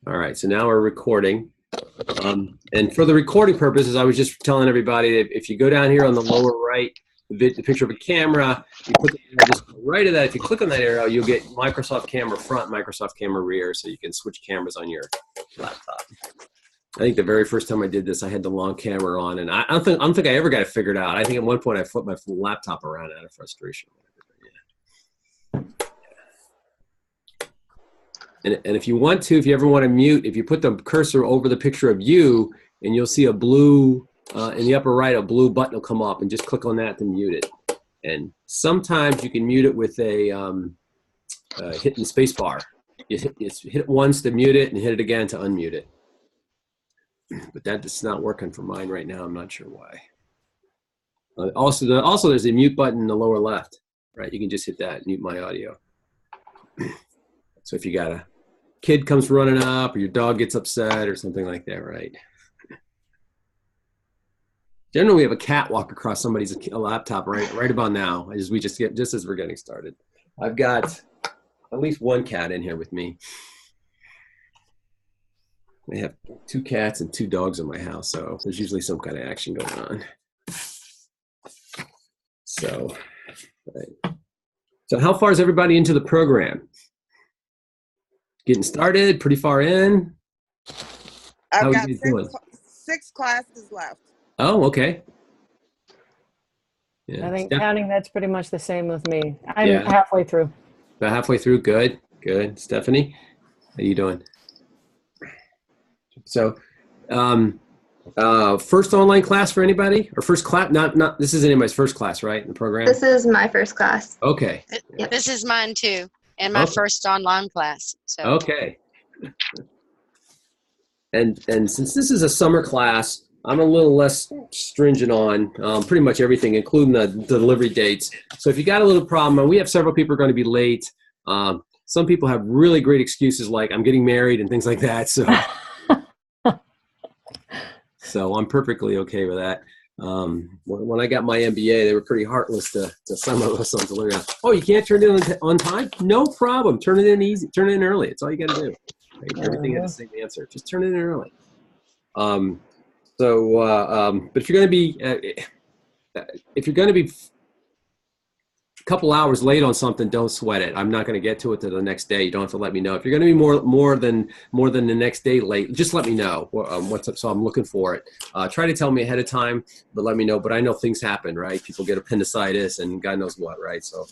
All right, so now we're recording. And for the recording purposes, I was just telling everybody that if you go down here on the lower right, the picture of a camera, you put the arrow just right of that. If you click on that arrow, you'll get Microsoft Camera Front, Microsoft Camera Rear, so you can switch cameras on your laptop. I think the very first time I did this, I had the long camera on, and I don't think I ever got it figured out. I think at one point I flipped my laptop around out of frustration. And if you want to, if you ever want to mute, if you put the cursor over the picture of you, and you'll see a blue, in the upper right, a blue button will come up, and just click on that to mute it. And sometimes you can mute it with a hitting space bar. You hit it once to mute it, and hit it again to unmute it. But that's not working for mine right now. I'm not sure why. Also, there's a mute button in the lower left, right? You can just hit that, mute my audio. So if you got a kid comes running up, or your dog gets upset, or something like that, right? Generally, we have a cat walk across somebody's laptop right about now. Just as we're getting started. I've got at least one cat in here with me. I have 2 cats and 2 dogs in my house, so there's usually some kind of action going on. So, right. So how far is everybody into the program? Getting started, pretty far in? I've got 6 classes left. Oh, okay. Yeah, I think counting, that's pretty much the same with me. I'm halfway through. About halfway through, good. Stephanie, how you doing? So, first online class for anybody? Or first class, not, this isn't anybody's first class, right, in the program? This is my first class. Okay. This is mine too, and my first online class. So. Okay. And since this is a summer class, I'm a little less stringent on pretty much everything, including the delivery dates. So if you got a little problem, and we have several people are going to be late. Some people have really great excuses like I'm getting married and things like that. So, so I'm perfectly okay with that. When I got my MBA, they were pretty heartless to some of us on delivery. Oh, you can't turn it in on time? No problem. Turn it in easy. Turn it in early. It's all you got to do. Right? Everything has the same answer. Just turn it in early. But if you're going to be a couple hours late on something, don't sweat it. I'm not going to get to it till the next day. You don't have to let me know. If you're going to be more than the next day late, just let me know what's up. So I'm looking for it. Try to tell me ahead of time, but let me know. But I know things happen, right? People get appendicitis and God knows what, right? So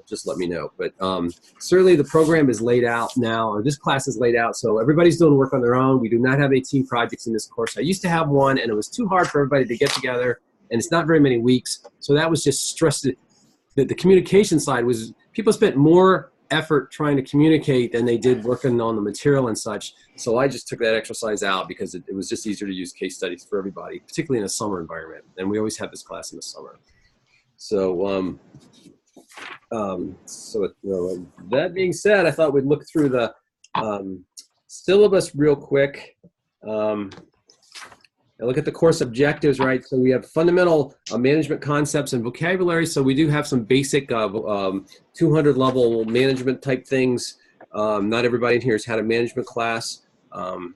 just let me know. But certainly the program is laid out now, or this class is laid out, so everybody's doing work on their own. We do not have any team projects in this course. I used to have one, and it was too hard for everybody to get together, and it's not very many weeks. So that was just stressed. The communication side was, people spent more effort trying to communicate than they did working on the material and such. So I just took that exercise out because it was just easier to use case studies for everybody, particularly in a summer environment. And we always have this class in the summer. So, that being said, I thought we'd look through the syllabus real quick. And look at the course objectives, right? So we have fundamental management concepts and vocabulary. So we do have some basic 200 level management type things. Not everybody in here has had a management class. And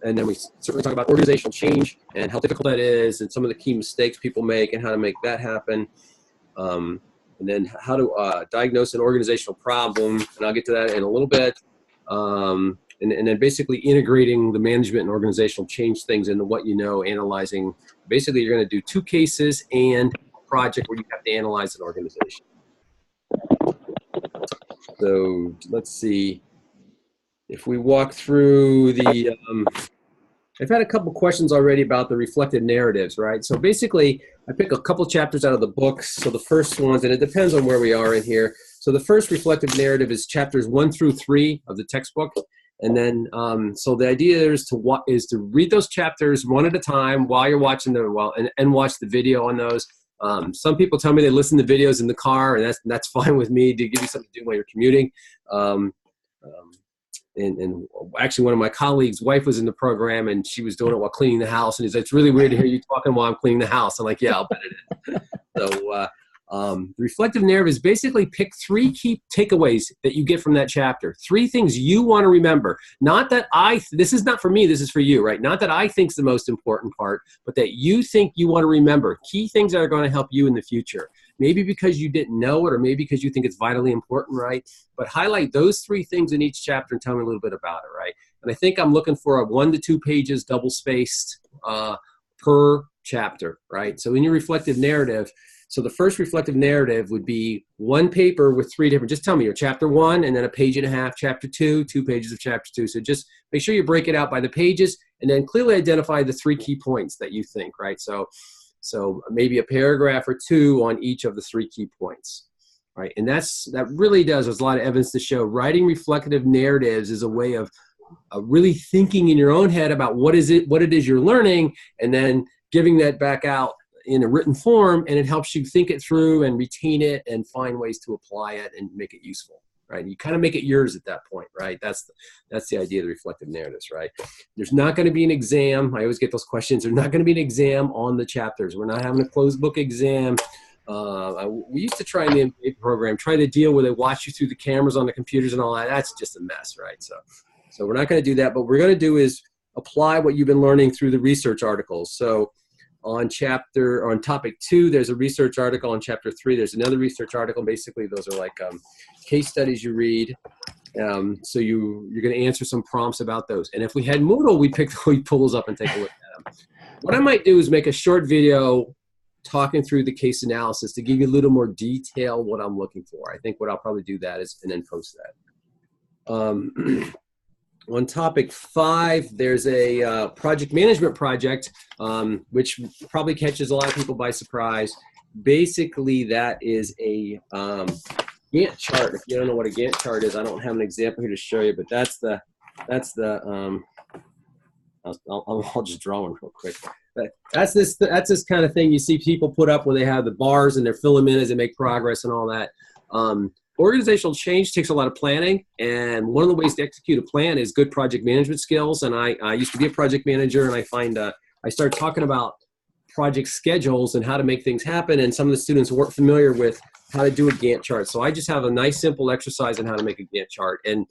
then we certainly talk about organizational change and how difficult that is, and some of the key mistakes people make and how to make that happen. And then how to diagnose an organizational problem, and I'll get to that in a little bit. And then basically integrating the management and organizational change things into what you know, analyzing. Basically, you're going to do 2 cases and a project where you have to analyze an organization. So let's see. If we walk through the, I've had a couple questions already about the reflected narratives, right? So basically, I pick a couple chapters out of the books. So the first ones, and it depends on where we are in here. So the first reflective narrative is chapters 1 through 3 of the textbook. And then, so the idea is to read those chapters one at a time while you're watching them, and watch the video on those. Some people tell me they listen to videos in the car, and that's fine with me, to give you something to do while you're commuting. And actually, one of my colleagues' wife was in the program, and she was doing it while cleaning the house. And he's like, "It's really weird to hear you talking while I'm cleaning the house." I'm like, "Yeah, I'll bet it is." So The reflective narrative is basically pick 3 key takeaways that you get from that chapter. 3 things you want to remember. Not that this is not for me, this is for you, right? Not that I think is the most important part, but that you think you want to remember. Key things that are going to help you in the future. Maybe because you didn't know it, or maybe because you think it's vitally important, right? But highlight those 3 things in each chapter and tell me a little bit about it, right? And I think I'm looking for a 1 to 2 pages, double spaced per chapter, right? So in your reflective narrative, so the first reflective narrative would be 1 paper with 3 different, just tell me your chapter 1 and then a page and a half, chapter 2, 2 pages of chapter 2. So just make sure you break it out by the pages and then clearly identify the 3 key points that you think, right? So maybe a paragraph or 2 on each of the 3 key points, right? And that really does, there's a lot of evidence to show writing reflective narratives is a way of really thinking in your own head about what it is you're learning, and then giving that back out in a written form, and it helps you think it through and retain it and find ways to apply it and make it useful, right? You kind of make it yours at that point, right? That's the idea of the reflective narratives, right? There's not going to be an exam. I always get those questions. There's not going to be an exam on the chapters. We're not having a closed book exam. We used to try in the MBA program, try to deal where they watch you through the cameras on the computers and all that. That's just a mess, right? So we're not going to do that. But what we're going to do is apply what you've been learning through the research articles. So on topic 2, there's a research article. On chapter 3, there's another research article. Basically, those are like case studies you read. So you're going to answer some prompts about those. And if we had Moodle, we'd pull those up and take a look at them. What I might do is make a short video talking through the case analysis to give you a little more detail what I'm looking for. I think what I'll probably do that is, and then post that. On topic 5, there's a project management project, which probably catches a lot of people by surprise. Basically, that is a Gantt chart. If you don't know what a Gantt chart is, I don't have an example here to show you, but I'll just draw one real quick. But that's this kind of thing you see people put up where they have the bars and they're filling them in as they make progress and all that. Organizational change takes a lot of planning, and one of the ways to execute a plan is good project management skills. And I used to be a project manager, and I find I started talking about project schedules and how to make things happen, and some of the students weren't familiar with how to do a Gantt chart. So I just have a nice simple exercise on how to make a Gantt chart. And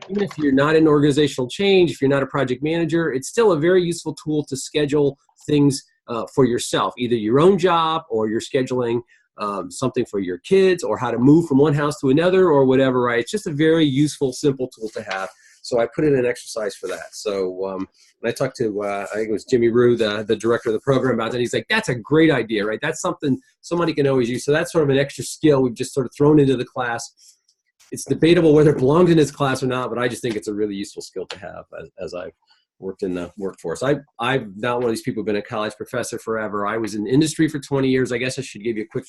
even if you're not in organizational change, if you're not a project manager, it's still a very useful tool to schedule things for yourself, either your own job or you're scheduling something for your kids, or how to move from one house to another, or whatever, right? It's just a very useful, simple tool to have. So I put in an exercise for that. So when I talked to, I think it was Jimmy Rue, the director of the program, about that, he's like, that's a great idea, right? That's something somebody can always use. So that's sort of an extra skill we've just sort of thrown into the class. It's debatable whether it belongs in this class or not, but I just think it's a really useful skill to have as I've worked in the workforce. I'm not one of these people who've been a college professor forever. I was in industry for 20 years. I guess I should give you a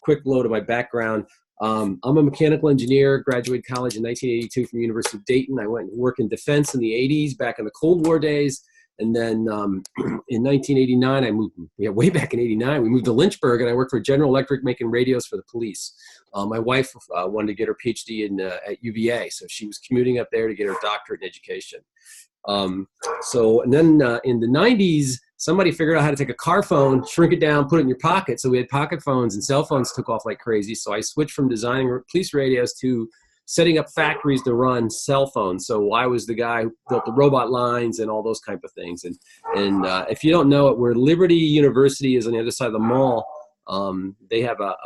quick load of my background. I'm a mechanical engineer, graduated college in 1982 from the University of Dayton. I went and worked in defense in the 80s, back in the Cold War days. And then in 1989, I moved, way back in 89, we moved to Lynchburg, and I worked for General Electric making radios for the police. My wife wanted to get her PhD at UVA, so she was commuting up there to get her doctorate in education. And then in the 90s, somebody figured out how to take a car phone, shrink it down, put it in your pocket. So we had pocket phones, and cell phones took off like crazy. So I switched from designing police radios to setting up factories to run cell phones. So I was the guy who built the robot lines and all those type of things. And if you don't know it, where Liberty University is on the other side of the mall, they have a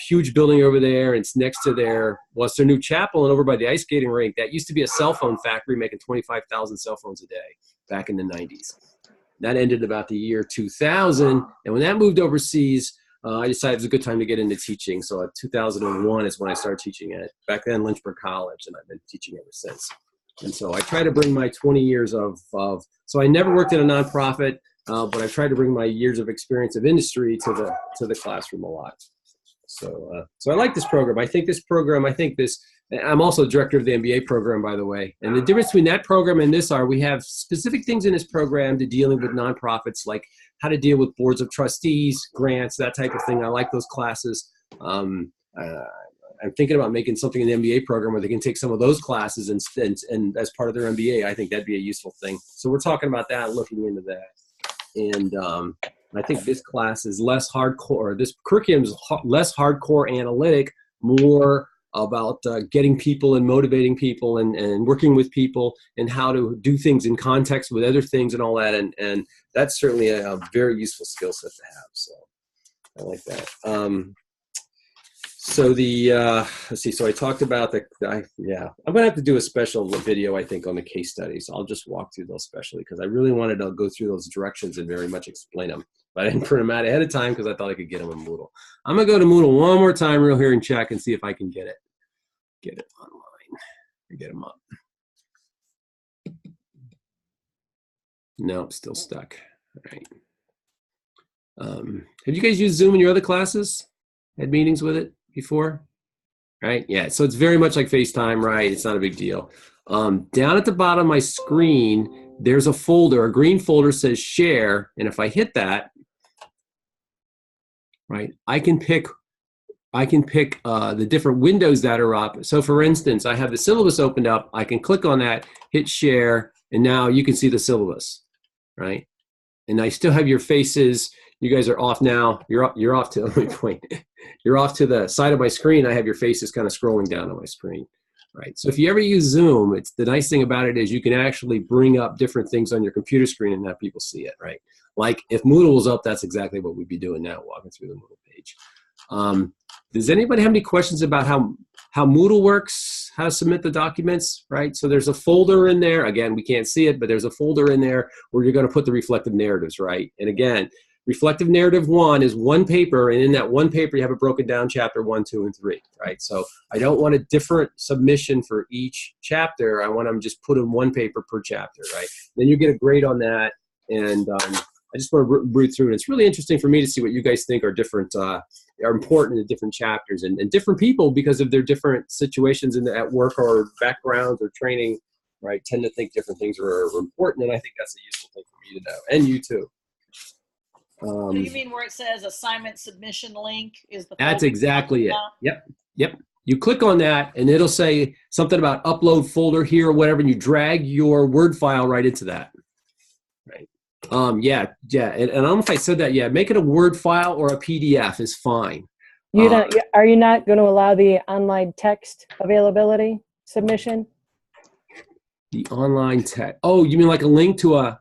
huge building over there. And it's next to their new chapel, and over by the ice skating rink. That used to be a cell phone factory making 25,000 cell phones a day back in the 90s. That ended about the year 2000. And when that moved overseas, I decided it was a good time to get into teaching. So 2001 is when I started teaching at, back then, Lynchburg College, and I've been teaching ever since. And so I try to bring my 20 years so I never worked in a nonprofit, but I tried to bring my years of experience of industry to the classroom a lot. So I like this program. I'm also the director of the MBA program, by the way. And the difference between that program and this we have specific things in this program to dealing with nonprofits, like how to deal with boards of trustees, grants, that type of thing. I like those classes. I'm thinking about making something in the MBA program where they can take some of those classes and as part of their MBA. I think that'd be a useful thing. So we're talking about that, looking into that. And I think this class is less hardcore. This curriculum is less hardcore analytic, more about getting people and motivating people and working with people and how to do things in context with other things and all that. And that's certainly a very useful skill set to have. So I like that. So let's see. So I talked about I'm going to have to do a special video, I think, on the case studies. I'll just walk through those specially because I really wanted to go through those directions and very much explain them. But I didn't print them out ahead of time because I thought I could get them in Moodle. I'm going to go to Moodle one more time real here and check and see if I can get it online and get them up. Nope, still stuck. All right. Have you guys used Zoom in your other classes? Had meetings with it before? Right? Yeah, so it's very much like FaceTime, right? It's not a big deal. Down at the bottom of my screen, there's a folder, a green folder says share, and if I hit that, right, I can pick the different windows that are up. So for instance, I have the syllabus opened up, I can click on that, hit share, and now you can see the syllabus, right? And I still have your faces. You guys are off now. You're off to, let me point. You're off to the side of my screen. I have your faces kind of scrolling down on my screen, right? So if you ever use Zoom, it's the nice thing about it is you can actually bring up different things on your computer screen and have people see it, right? Like if Moodle was up, that's exactly what we'd be doing now, walking through the Moodle page. Does anybody have any questions about how Moodle works, how to submit the documents, right? So there's a folder in there. Again, we can't see it, but there's a folder in there where you're going to put the reflective narratives, right? And again, reflective narrative 1 is one paper, and in that one paper you have it broken down chapter 1, 2, and 3, right? So I don't want a different submission for each chapter. I want them just put in one paper per chapter, right? Then you get a grade on that, and I just want to root through it. It's really interesting for me to see what you guys think are different, are important in different chapters, and different people, because of their different situations at work or backgrounds or training, right, tend to think different things are important, and I think that's a useful thing for me to know, and you too. So you mean where it says assignment submission link is the? That's exactly it. Yep. You click on that, and it'll say something about upload folder here or whatever, and you drag your Word file right into that. Right. Yeah. And I don't know if I said that yet. Make it a Word file or a PDF is fine. Are you not going to allow the online text availability submission? The online text. Oh, you mean like a link to a?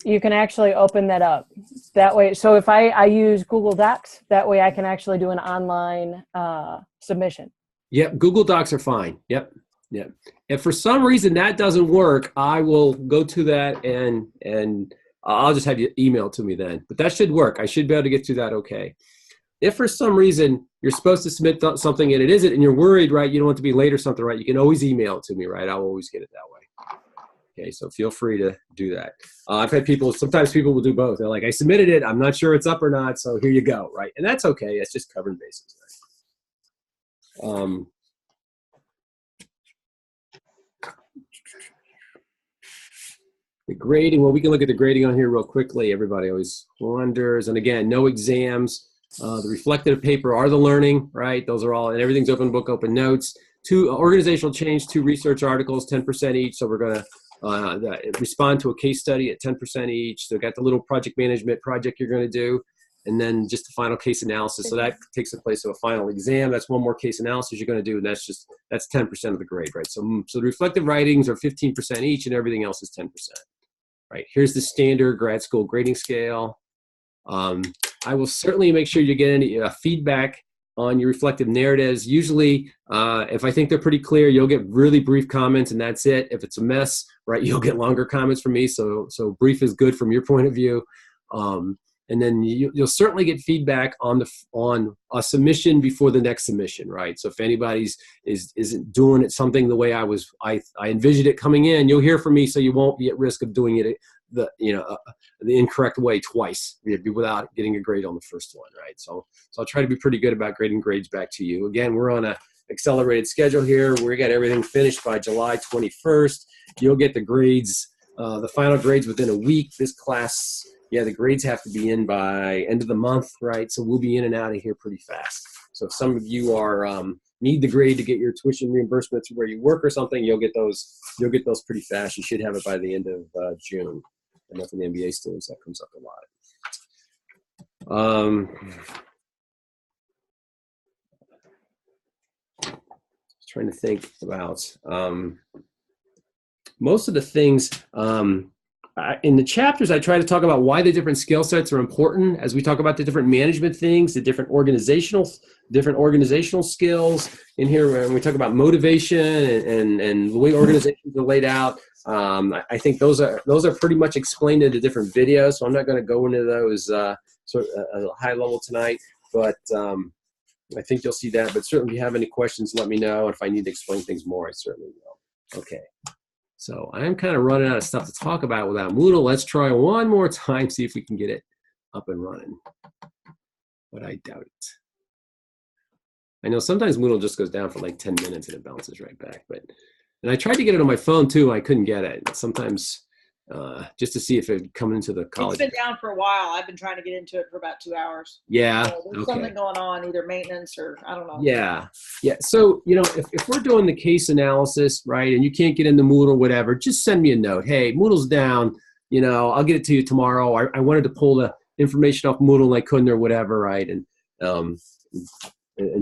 You can actually open that up that way. So if I use Google Docs, that way I can actually do an online submission. Yep, Google Docs are fine. Yep. If for some reason that doesn't work, I will go to that and I'll just have you email to me then. But that should work. I should be able to get through that okay. If for some reason you're supposed to submit something and it isn't, and you're worried, right, you don't want it to be late or something, right, you can always email it to me, right? I'll always get it that way. Okay, so feel free to do that. I've had sometimes people will do both. They're like, I submitted it, I'm not sure it's up or not, so here you go, right? And that's okay, it's just covering bases, right? The grading, well, we can look at the grading on here real quickly. Everybody always wonders. And again, no exams. The reflective paper are the learning, right? Those are all, and everything's open book, open notes. 2 organizational change, 2 research articles, 10% each. So we're going to respond to a case study at 10% each. So got the little project management project you're going to do, and then just the final case analysis. So that takes the place of a final exam. That's one more case analysis you're going to do, and that's 10% of the grade, right? So the reflective writings are 15% each, and everything else is 10%, right? Here's the standard grad school grading scale. I will certainly make sure you get any feedback on your reflective narratives. Usually, if I think they're pretty clear, you'll get really brief comments and that's it. If it's a mess, right, you'll get longer comments from me. So brief is good from your point of view. And then you'll certainly get feedback on a submission before the next submission, right? So if anybody's isn't doing it something the way I envisioned it coming in, you'll hear from me, so you won't be at risk of doing it the incorrect way twice without getting a grade on the first one, right? So I'll try to be pretty good about grading grades back to you. Again, we're on a accelerated schedule here. We got everything finished by July 21st. You'll get the grades, the final grades within a week. This class, yeah, the grades have to be in by end of the month, right? So we'll be in and out of here pretty fast. So if some of you are need the grade to get your tuition reimbursements where you work or something, you'll get those pretty fast. You should have it by the end of June. I know for the MBA students that comes up a lot. Trying to think about most of the things in the chapters. I try to talk about why the different skill sets are important as we talk about the different management things, the different organizational skills in here. When we talk about motivation and the way organizations are laid out, I think those are pretty much explained in the different videos. So I'm not going to go into those sort of at a high level tonight, but I think you'll see that. But certainly, if you have any questions, let me know. If I need to explain things more, I certainly will. Okay. So I'm kind of running out of stuff to talk about without Moodle. Let's try one more time, see if we can get it up and running. But I doubt it. I know sometimes Moodle just goes down for like 10 minutes and it bounces right back. And I tried to get it on my phone too. I couldn't get it. Sometimes just to see if it would come into the college. It's been down for a while. I've been trying to get into it for about 2 hours. Yeah. So there's something going on, either maintenance or I don't know. Yeah. Yeah. So, you know, if we're doing the case analysis, right, and you can't get into Moodle or whatever, just send me a note. Hey, Moodle's down. You know, I'll get it to you tomorrow. I wanted to pull the information off Moodle and I couldn't or whatever, right? And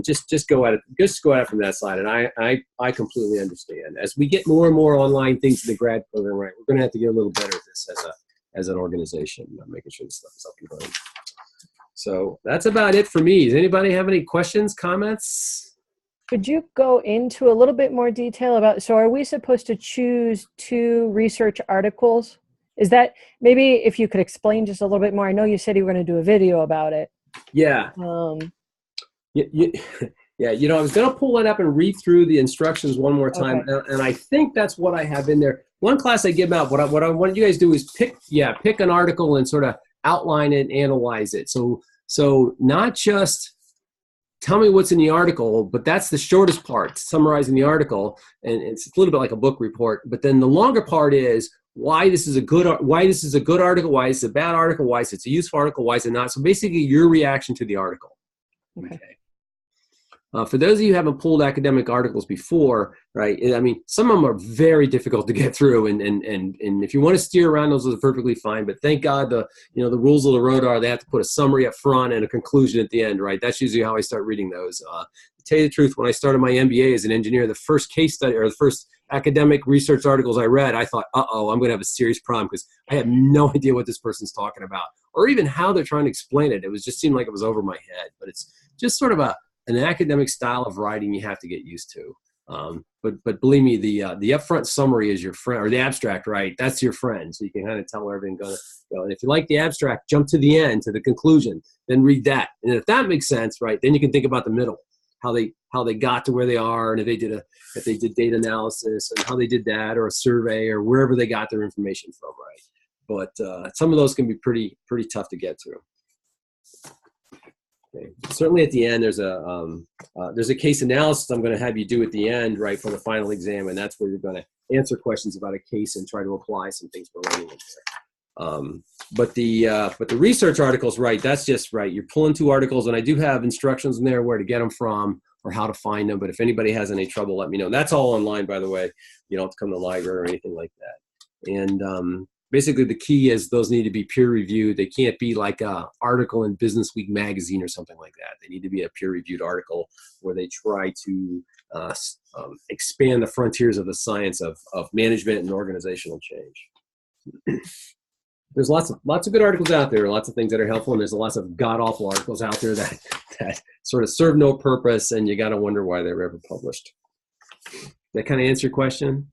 just go at it from that side. And I completely understand. As we get more and more online things in the grad program, right, we're going to have to get a little better at this as an organization, making sure this stuff is up and running. So that's about it for me. Does anybody have any questions, comments? Could you go into a little bit more detail about, so are we supposed to choose 2 research articles? Is that, maybe if you could explain just a little bit more. I know you said you were going to do a video about it. Yeah. Yeah, you know, I was going to pull it up and read through the instructions one more time, okay. And I think that's what I have in there. One class I give out, what I want you guys to do is pick an article and sort of outline it and analyze it. So not just tell me what's in the article, but that's the shortest part, summarizing the article, and it's a little bit like a book report. But then the longer part is why this is a good article, why is it a bad article, why is it a useful article, why is it not. So basically, your reaction to the article. Okay. For those of you who haven't pulled academic articles before, right? I mean, some of them are very difficult to get through, and if you want to steer around those, are perfectly fine. But thank God the rules of the road are they have to put a summary up front and a conclusion at the end, right? That's usually how I start reading those. To tell you the truth, when I started my MBA as an engineer, the first case study or the first academic research articles I read, I thought, I'm going to have a serious problem because I have no idea what this person's talking about or even how they're trying to explain it. It was just seemed like it was over my head, but it's just sort of an academic style of writing you have to get used to. But believe me, the upfront summary is your friend, or the abstract, right? That's your friend. So you can kind of tell where everything's going to go. And if you like the abstract, jump to the end, to the conclusion, then read that. And if that makes sense, right, then you can think about the middle, how they got to where they are, and if they did data analysis and how they did that, or a survey, or wherever they got their information from, right? But some of those can be pretty tough to get through. Okay. Certainly at the end, there's a case analysis I'm going to have you do at the end, right, for the final exam, and that's where you're going to answer questions about a case and try to apply some things we're learning in there. But the research articles, right, that's just right. You're pulling 2 articles, and I do have instructions in there where to get them from or how to find them. But if anybody has any trouble, let me know. That's all online, by the way. You don't have to come to the library or anything like that. And basically, the key is those need to be peer-reviewed. They can't be like an article in Business Week magazine or something like that. They need to be a peer-reviewed article where they try to expand the frontiers of the science of management and organizational change. There's lots of good articles out there, lots of things that are helpful, and there's lots of god-awful articles out there that sort of serve no purpose, and you got to wonder why they were ever published. That kind of answer your question?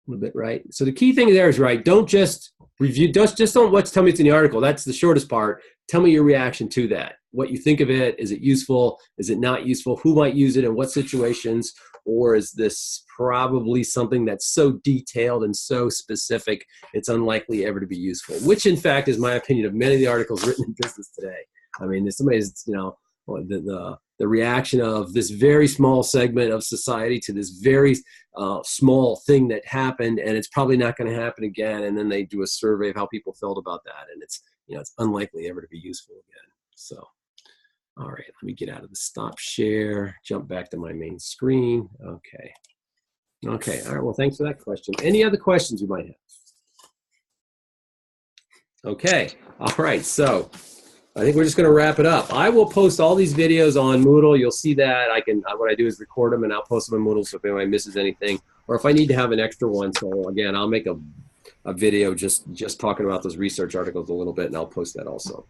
A little bit, right? So the key thing there is, right, don't just review, just don't tell me it's in the article. That's the shortest part. Tell me your reaction to that. What you think of it. Is it useful? Is it not useful? Who might use it in what situations? Or is this probably something that's so detailed and so specific it's unlikely ever to be useful? Which, in fact, is my opinion of many of the articles written in business today. I mean, there's somebody's, the reaction of this very small segment of society to this very small thing that happened, and it's probably not going to happen again. And then they do a survey of how people felt about that, and it's unlikely ever to be useful again. So, all right, let me get out of the stop share, jump back to my main screen. Okay, all right. Well, thanks for that question. Any other questions you might have? Okay, all right. So I think we're just going to wrap it up. I will post all these videos on Moodle. You'll see that. What I do is record them and I'll post them on Moodle so if anyone misses anything, or if I need to have an extra one. So again, I'll make a video just talking about those research articles a little bit, and I'll post that also.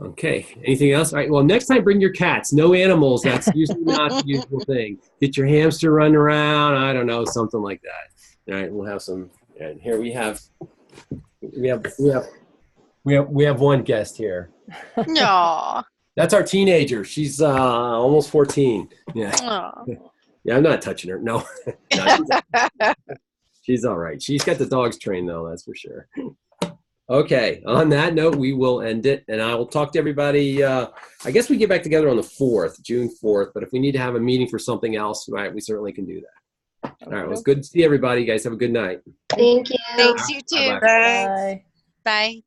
Okay. Anything else? All right. Well, next time bring your cats. No animals. That's usually not the usual thing. Get your hamster running around. I don't know, something like that. All right. We'll have some. And here we have one guest here. No. That's our teenager. She's almost 14. Yeah. Aw. Yeah. I'm not touching her. No. No, she's all right. She's got the dogs trained though. That's for sure. Okay, on that note, we will end it, and I will talk to everybody. I guess we get back together on the 4th, June 4th, but if we need to have a meeting for something else, right, we certainly can do that. All right, well, it's good to see everybody. You guys have a good night. Thank you. Thanks, you too. Bye-bye. Thanks. Bye. Bye.